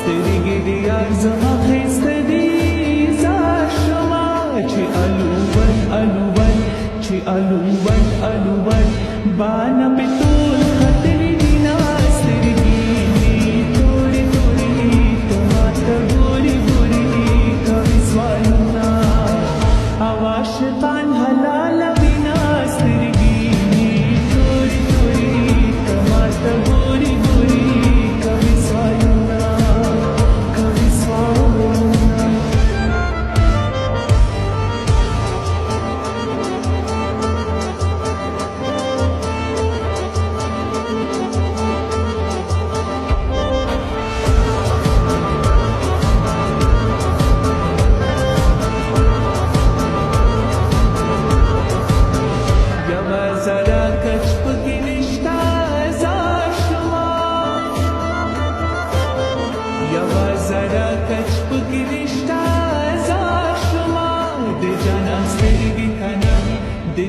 سترګې د یار زما ښایسته دي زار شوه چې الوول الوول چې الوول الوول بانه پې ټول ختلي دي نا سترګې مې تورې تورې ته ماته ګورې ګورې کوي سوالونه او عاشقان حلالوي نا سترګې مې تورې تورې ته ماته ګورې ګورې کوي سوالونه کوي سوالونه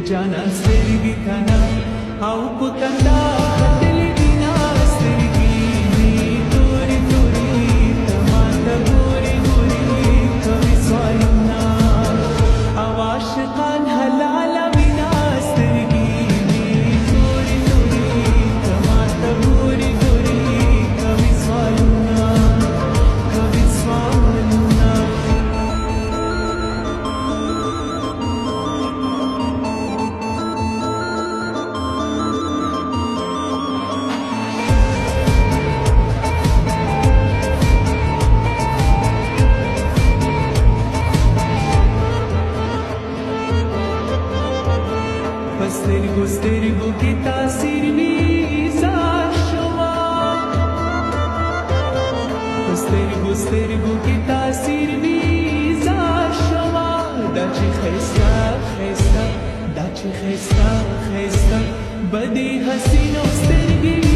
جانان سترګې کنه او په کندا ختلې دي نا سترګې مې تورې تورې ته ماته ګورې ګورې کوي سوالونه او عاشقان حلالوي نا سترګې مې تورې تورې ته ماته ګورې ګورې کوي سوالونه کوي سوالونه سترګو سترګو کې تاثیر وي زار شوه سترګو سترګو کې تاثیر وي زار شوه دا چې ښایسته ښایسته دا چې ښایسته ښایسته بدې حسینو سترګې